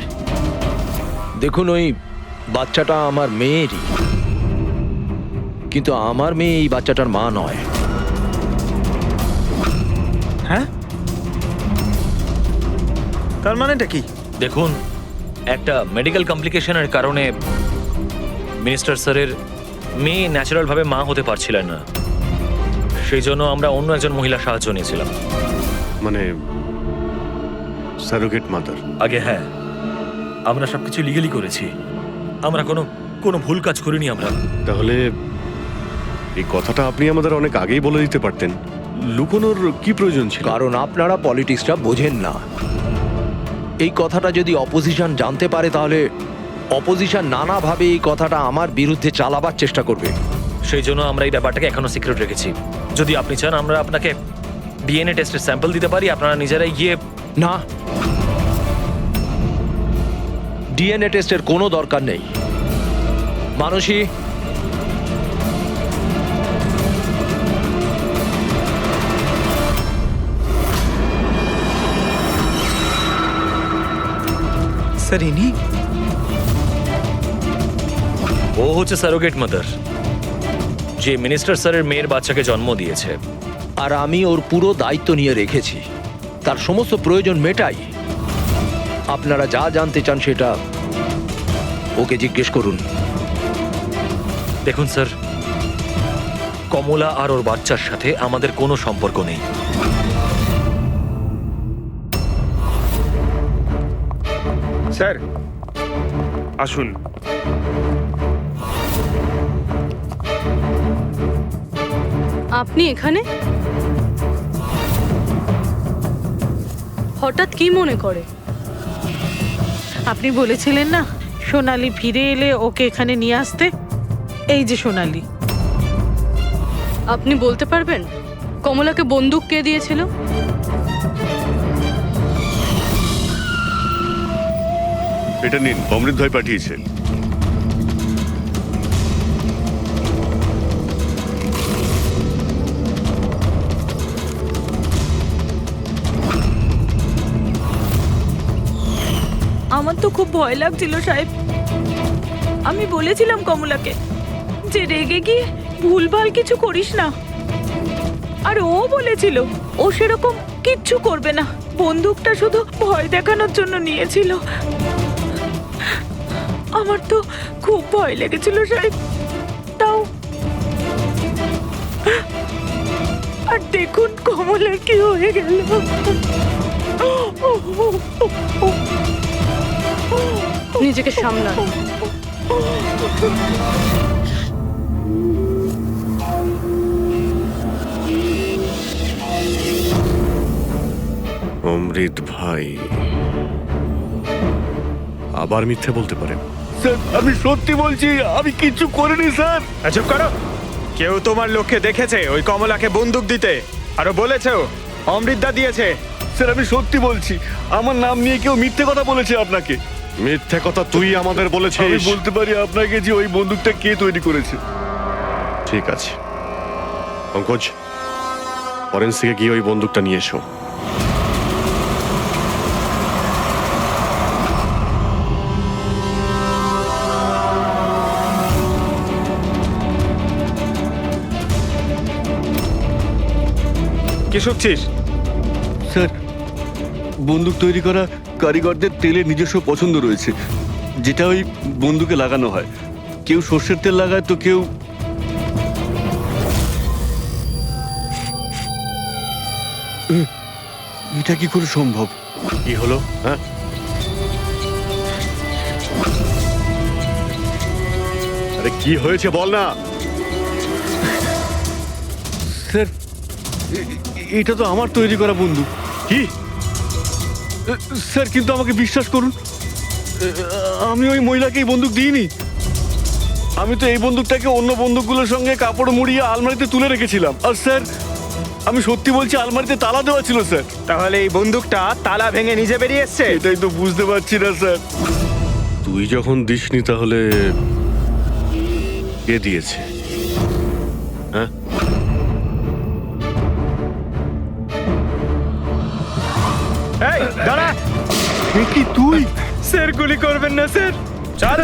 দেখুন, ওই বাচ্চাটা আমার মেয়েরই, কিন্তু আমার মেয়ে এই বাচ্চাটার মা নয়। হ্যাঁ, তার মানেটা কি? দেখুন, একটা মেডিকেল কমপ্লিকেশনের কারণে মিনিস্টার স্যারের মেয়ে ন্যাচারালভাবে মা হতে পারছিলেন না, সেই জন্য আমরা অন্য একজন মহিলার সাহায্য নিয়েছিলাম। মানে সারোগেট মাদার? আগে হ্যাঁ, আমরা সবকিছু লিগালি করেছি, আমরা কোনো ভুল কাজ করিনি আমরা। তাহলে এই কথাটা আপনি আমাদের অনেক আগেই বলে দিতে পারতেন। লুকোনোর কি প্রয়োজন ছিল? কারণ আপনারা পলিটিক্সটা বোঝেন না। এই কথাটা যদি অপোজিশন জানতে পারে, তাহলে অপোজিশন নানাভাবে এই কথাটা আমার বিরুদ্ধে চালাবার চেষ্টা করবে। সেই জন্য আমরা এই ব্যাপারটাকে এখনো সিক্রেট রেখেছি। যদি আপনি চান আমরা আপনাকে ডিএনএ টেস্টের স্যাম্পল দিতে পারি, আপনারা নিজেরাই গিয়ে। না, ডিএনএ টেস্টের কোনো দরকার নেই। মানসী, স্যার ইনি? ও হচ্ছে সারোগেট মাদার, যে মিনিস্টার স্যারের মেয়ের বাচ্চাকে জন্ম দিয়েছে। আর আমি ওর পুরো দায়িত্ব নিয়ে রেখেছি, তার সমস্ত প্রয়োজন মেটাই। আপনারা যা জানতে চান সেটা ওকে জিজ্ঞেস করুন। দেখুন স্যার, কমলা আর ওর বাচ্চার সাথে আমাদের কোনো সম্পর্ক নেই। স্যার আসুন। আপনি এখানে হঠাৎ কি মনে করে? আপনি বলেছিলেন না সোনালি ফিরে এলে ওকে এখানে নিয়ে আসতে। এই যে সোনালি। আপনি বলতে পারবেন কমলাকে বন্দুক কে দিয়েছিল? এটা নিন, অমৃত ভাই পাঠিয়েছে। আমার তো খুব ভয় লাগছিল সাহেব। আমি বলেছিলাম কমলাকে যে রেগে গিয়ে ভুলভাল কিছু করিস না, আর ও বলেছিল ও সেরকম কিচ্ছু করবে না, বন্দুকটা শুধু ভয় দেখানোর জন্য নিয়েছিল। আমার তো খুব ভয় লেগেছিল সাহেব। তাও আর দেখুন কমলার কি হয়ে গেল। নিজেকে সামলান। অমৃত ভাই আবার মিথ্যে বলতে পারে? স্যার আমি সত্যি বলছি, আমি কিচ্ছু করিনি স্যার। চুপ করো। কেউ তোমার লোককে দেখেছে ওই কমলাকে বন্দুক দিতে? আরো বলেছেও অমৃতদা দিয়েছে। স্যার আমি সত্যি বলছি, আমার নাম নিয়ে কেউ মিথ্যে কথা বলেছে আপনাকে। মিথ্যে কথা তুই আমাদের আমি বলেছিস। বলতে পারি আপনাকে যে ওই বন্দুকটা কে তৈরি করেছে। ঠিক আছে পঙ্কজ, ফরেন্সিকে গিয়ে ওই বন্দুকটা নিয়ে এসো। কি শুনছিস? স্যার বন্দুক তৈরি করা কারিগরদের তেলের নিজস্ব পছন্দ রয়েছে, যেটা ওই বন্দুকে লাগানো হয়। কেউ সর্ষের তেল লাগায় তো কেউ। এটা কি করে সম্ভব? কি হলো? হ্যাঁ, আরে কি হয়েছে বল না। স্যার এটা তো আমার তৈরি করা বন্দুক। কি? স্যার কিন্তু আমাকে বিশ্বাস করুন, আমি ওই মহিলাকে এই বন্দুক দিইনি। আমি তো এই বন্দুকটাকে অন্য বন্দুকগুলোর সঙ্গে কাপড় মুড়িয়ে আলমারিতে তুলে রেখেছিলাম। আর স্যার আমি সত্যি বলছি, আলমারিতে তালা দেওয়া ছিল স্যার। তাহলে এই বন্দুকটা তালা ভেঙে নিজে বেরিয়ে এসছে? এটাই তো বুঝতে পারছি না স্যার। তুই যখন দিসনি তাহলে কে দিয়েছে? হ্যাঁ, এই দাঁড়া! কি তুই? স্যার গুলি করবেন না স্যার। চল।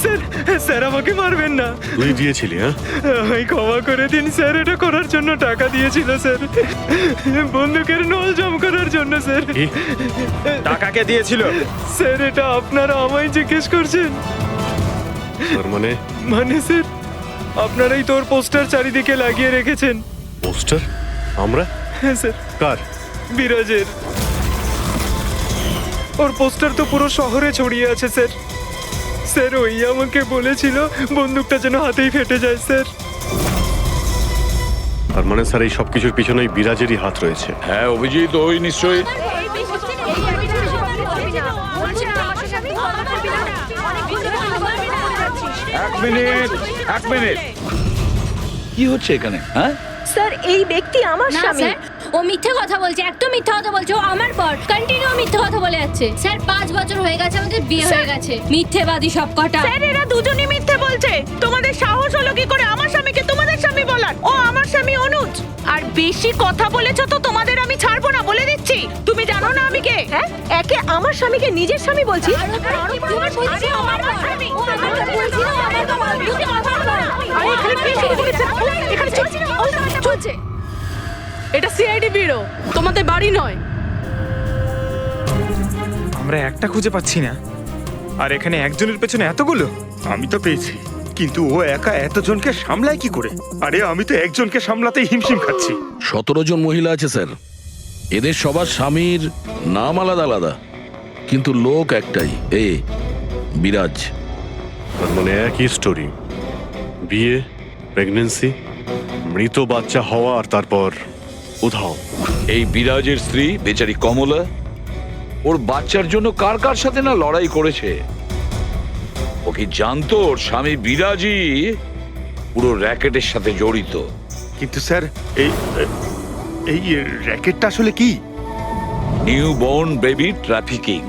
স্যার, স্যার আমাকে মারবেন না। তুই দিয়েছিলি? হ্যাঁ, আমায় ক্ষমা করে দিন স্যার, এটা করার জন্য টাকা দিয়েছিল স্যার, বন্দুকের নল জম করার জন্য স্যার। কি? টাকা কে দিয়েছিল? স্যার এটা আপনারা আমায় জিজ্ঞেস করছেন? তার মানে মানে স্যার আপনারাই তোর পোস্টার চারিদিকে লাগিয়ে রেখেছেন। পোস্টার? আমরা? হ্যাঁ স্যার, কার? বিরাজের। ওর পোস্টার তো পুরো শহরে ছড়িয়ে আছে স্যার। স্যার ওই আমাকে বলেছিল বন্দুকটা যেন হাতেই ফেটে যায় স্যার। তার মানে স্যার এই সব কিছুর পিছনে বিরাজেরই হাত রয়েছে। হ্যাঁ অভিজিৎ, ওই নিশ্চয়ই। এক মিনিট কি হচ্ছে এখানে? হ্যাঁ স্যার এই ব্যক্তি আমার স্বামী। ও মিথ্যে কথা বলছে, একদম মিথ্যে কথা বলছে। ও আমার পর কন্টিনিউ মিথ্যে কথা বলে যাচ্ছে। স্যার 5 বছর হয়ে গেছে আমাদের বিয়ে হয়ে গেছে। মিথ্যেবাদী সব কটা। স্যার এরা দুজনেই মিথ্যে বলছে। তোমাদের সাহস হলো কি করে আমার স্বামীকে তোমাদের স্বামী বলার? ও আমার স্বামী অনুজ। আর বেশি কথা বলেছো তো তোমাদের আমি ছাড়বো না, বলে দিচ্ছি। তুমি জানো না আমি কে? হ্যাঁ, একে আমার স্বামীকে নিজের স্বামী বলছি। চলছে। এটা সিআইডি ব্যুরো, তোমাদের বাড়ি নয়। আমরা একটা খুঁজে পাচ্ছি না, আর এখানে একজনের পেছনে এতগুলো। আমি তো পেয়েছি, কিন্তু ও একা এতজনকে সামলায় কি করে? আরে আমি তো একজনকে সামলাতেই হিমশিম খাচ্ছি। 17 জন মহিলা আছে স্যার। এদের সবার স্বামীর নাম আলাদা আলাদা, কিন্তু লোক একটাই, বিরাজ। তার মানে একই স্টোরি, বিয়ে, প্রেগন্যান্সি, মৃত বাচ্চা হওয়া, আর তারপর উধাও। এই বিরাজের স্ত্রী বেচারি কমলা ওর বাচ্চার জন্য কার কার সাথে না লড়াই করেছে। ও কি জানতো ওর স্বামী বিরাজই পুরো র্যাকেটের সাথে জড়িত? কিন্তু স্যার এই র্যাকেটটা আসলে কি? New born baby trafficking.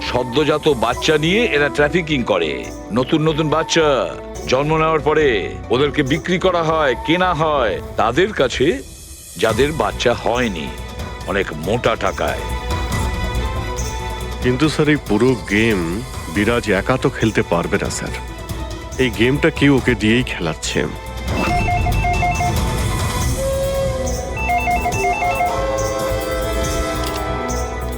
সদ্যজাত বাচ্চা নিয়ে এরা ট্রাফিকিং করে। নতুন নতুন বাচ্চা জন্ম নেওয়ার পরে ওদেরকে বিক্রি করা হয়, কেনা হয় তাদের কাছে যাদের বাচ্চা হয়নি, অনেক মোটা টাকায়। কিন্তু স্যার এই পুরো গেম বিরাজ একা তো খেলতে পারবে না স্যার। এই গেমটা কেউ ওকে দিয়েই খেলাচ্ছে।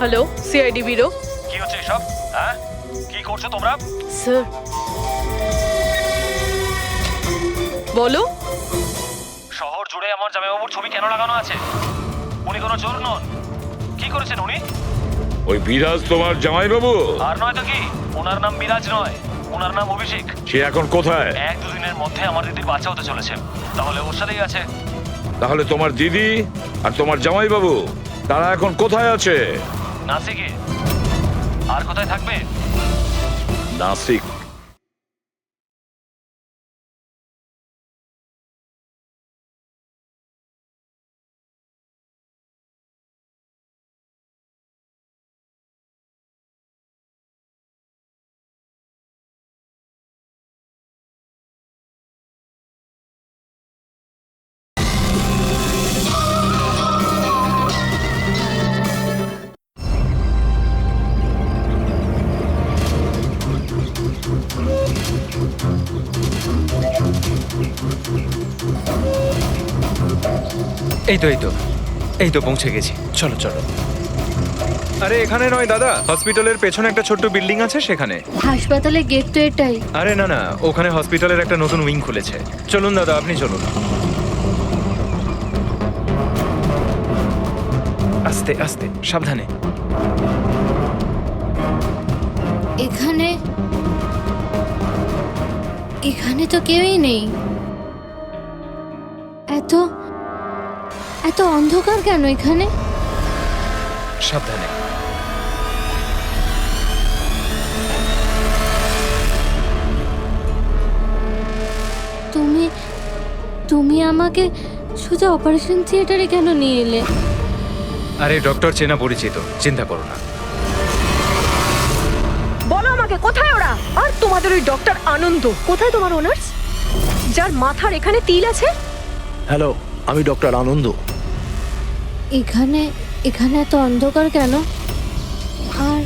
Hello, CID bureau. কি হচ্ছে এসব? হ্যাঁ, কি করছো তোমরা? স্যার বলো। শহর জুড়ে আমার জামাইবাবুর ছবি কেন লাগানো আছে? উনি কোনো চোর নন। কি করেছেন উনি? ওই বিরাজ তোমার জামাইবাবু? আর নয় তো কি, ওনার নাম বিরাজ নয়, ওনার নাম অভিষেক। সে এখন কোথায়? 1-2 দিনের মধ্যে আমার দিদির বাচ্চা হতে চলেছে, তাহলে ওর সাথেই আছে। তাহলে তোমার দিদি আর তোমার জামাইবাবু তারা এখন কোথায় আছে? নাসিকে। আর কোথায় থাকবে? নাসিক। এই তো পৌঁছে গেছি। চলো চলো। আরে এখানে নয় দাদা, হসপিটালের পেছনে একটা ছোট্ট বিল্ডিং আছে সেখানে। হাসপাতালের গেট তো এটাই। আরে না না, ওখানে হসপিটালের একটা নতুন উইং খুলেছে। চলুন দাদা, আপনি চলুন। আস্তে আস্তে, সাবধানে। এখানে তো কেউই নেই। এত অন্ধকার কেন এখানে? সাবধানে। তুমি তুমি আমাকে সোজা অপারেশন থিয়েটারে কেন নিয়ে এলে? আরে ডক্টর চেনা পরিচিত, চিন্তা করো না। বলো আমাকে কোথায় ওরা? আর তোমাদের ওই ডক্টর আনন্দ কোথায়? তোমার ওনার্স যার মাথার এখানে তিল আছে? হ্যালো, আমি ডক্টর আনন্দ। এখানে এখানে এত অন্ধকার কেন? আর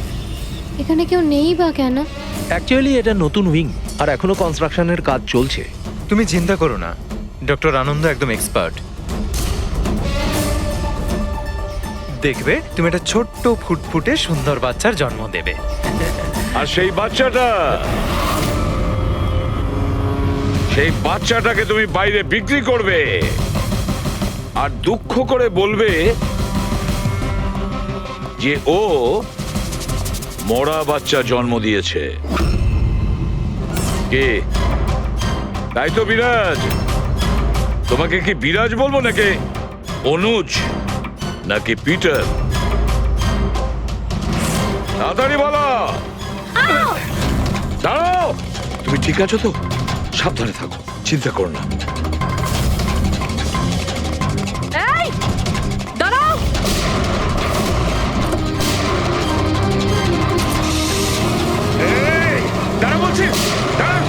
এখানে কেউ নেই বা কেন? অ্যাকচুয়ালি এটা নতুন উইং আর এখনো কনস্ট্রাকশনের কাজ চলছে। তুমি চিন্তা করো না, ডক্টর আনন্দ একদম এক্সপার্ট। দেখবে তুমি একটা ছোট্ট ফুটফুটে সুন্দর বাচ্চার জন্ম দেবে। আর সেই বাচ্চাটাকে তুমি বাইরে বিক্রি করবে আর দুঃখ করে বলবে যে ও মরা বাচ্চা জন্ম দিয়েছে। কে? তাই তো বিরাজ। তোমাকে কি বিরাজ বলবো নাকি অনুজ নাকি পিটার? তাড়াতাড়ি বলো। দাঁড়াও, তুমি ঠিক আছো তো? সাবধানে থাকো, চিন্তা করো না। এই দাঁড়াও! দাঁড়া বলছি, দাঁড়া।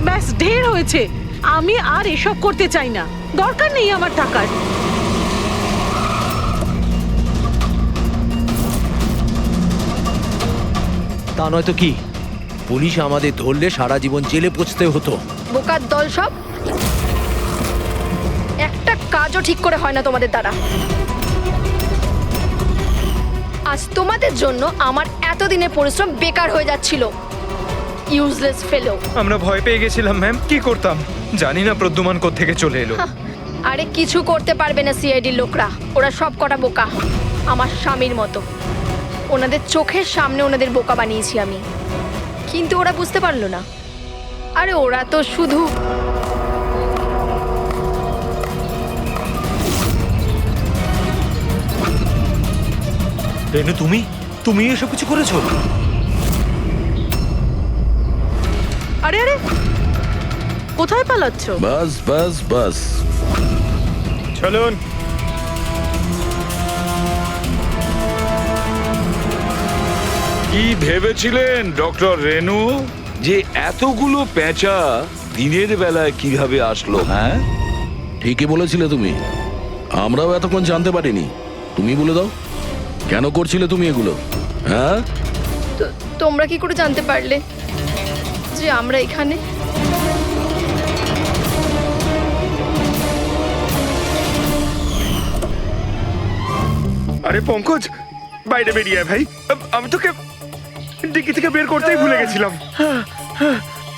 ব্যাস ঢের হয়েছে। আমি আর এসব করতে চাই না, দরকার নেই আমার টাকার। তা নয় তো কি, পুলিশ আমাদের ধরলে সারা জীবন জেলে পচতে হতো। বোকার দল সব। একটা কাজও ঠিক করে হয় না তোমাদের দ্বারা। আজ তোমাদের জন্য আমার এতদিনের পরিশ্রম বেকার হয়ে যাচ্ছিল। ইউজলেস ফেলো। আমরা ভয় পেয়ে গেছিলাম ম্যাম, কি করতাম জানি না প্রদ্যুমান কোত্থেকে চলে এলো। আরে কিছু করতে পারবে না সিআইডির লোকরা, ওরা সব কটা বোকা, আমার স্বামীর মতো। ওনাদের চোখের সামনে ওনাদের বোকা বানিয়েছি আমি, কিন্তু ওরা বুঝতে পারলো না। আরে ওরা তো শুধু রেনু, তুমি এসব কিছু করেছো? আরে আরে কোথায় পালাচ্ছ? বাস বাস বাস। চলুন। কি ভেবেছিলেন ডক্টর রেনু যে এতগুলো পেঁচা দিনের বেলায় কিভাবে আসলো? হ্যাঁ, ঠিকই বলেছিলে তুমি, আমরাও এতক্ষণ জানতে পারিনি। তুমি বলে দাও, কেন করছিলে তুমি এগুলো? হ্যাঁ, তোমরা কি করে জানতে পারলে যে আমরা এখানে? আরে পঙ্কজ, বাইরে বেরিয়ে আয় ভাই। আমি তোকে ডিকি থেকে বের করতেই ভুলে গেছিলাম।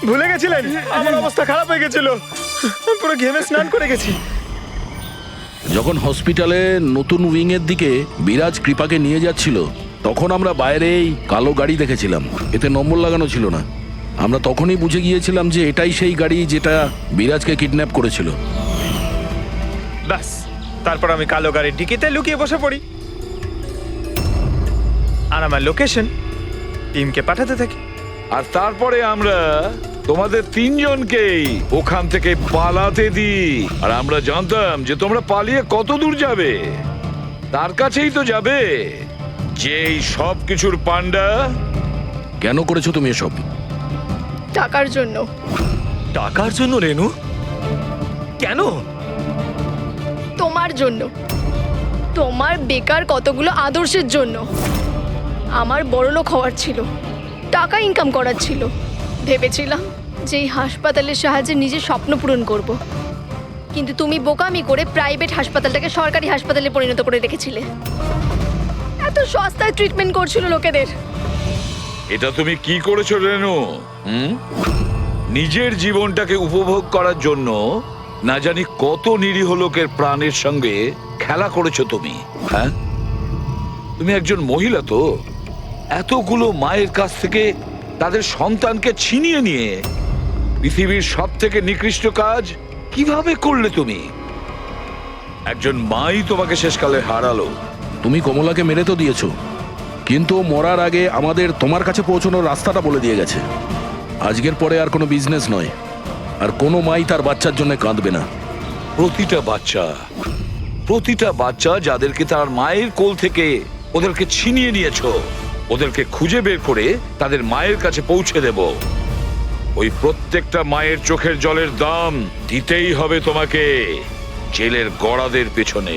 ভুলে গেছিলেন? আমার অবস্থা খারাপ হয়ে গেছিল, পুরো ঘেমে স্নান করে গেছি। যখন হসপিটালে নতুন উইং এর দিকে বিরাজ কৃপাকে নিয়ে যাচ্ছিল, তখন আমরা বাইরেই কালো গাড়ি দেখেছিলাম, এতে নম্বর লাগানো ছিল না। আমরা তখনই বুঝে গিয়েছিলাম যে এটাই সেই গাড়ি যেটা বিরাজকে কিডন্যাপ করেছিল। ব্যাস, তারপর আমি কালো গাড়ির ডিকিতে লুকিয়ে বসে পড়ি আর আমার লোকেশন টিমকে পাঠাতে থাকি। আর তারপরে আমরা তোমাদের তিনজনকেই ওখান থেকে পালাতে দিই। আর আমরা জানতাম যে তোমরা পালিয়ে কত দূর যাবে। তার কাছেই তো যাবে, যেই সব কিছুর পান্ডা। কেন করেছো তুমি এসব? টাকার জন্য। টাকার জন্য রেনু? কেন? তোমার জন্য, তোমার বেকার কতগুলো আদর্শের জন্য। আমার বড়লোক হওয়ার ছিল, টাকা ইনকাম করার ছিল। ভেবেছিলাম যে এই হাসপাতালের সাহায্যে নিজের স্বপ্ন পূরণ করব। কিন্তু তুমি বোকামি করে প্রাইভেট হাসপাতালটাকে সরকারি হাসপাতালে পরিণত করে রেখেছিলে। এত সস্তায় ট্রিটমেন্ট করছিল লোকেদের। এটা তুমি কি করেছো রেনু? নিজের জীবনটাকে উপভোগ করার জন্য না জানি কত নিরীহ লোকের প্রাণের সঙ্গে খেলা করেছো তুমি। হ্যাঁ, তুমি একজন মহিলা তো, এতগুলো মায়ের কাছ থেকে তাদের সন্তানকে ছিনিয়ে নিয়ে পৃথিবীর সব থেকে নিকৃষ্ট কাজ কিভাবে করলে তুমি? একজন মাই তোমাকে শেষকালে হারালো। তুমি কমলাকে মেরে তো দিয়েছো, কিন্তু ও মরার আগে আমাদের তোমার কাছে পৌঁছানোর রাস্তাটা বলে দিয়ে গেছে। আজকের পরে আর কোনো বিজনেস নয়, আর কোনো মাই তার বাচ্চার জন্য কাঁদবে না। প্রতিটা বাচ্চা যাদেরকে তার মায়ের কোল থেকে ওদেরকে ছিনিয়ে নিয়েছো, ওদেরকে খুঁজে বের করে তাদের মায়ের কাছে পৌঁছে দেব। ওই প্রত্যেকটা মায়ের চোখের জলের দাম দিতেই হবে তোমাকে জেলের গড়াদের পেছনে।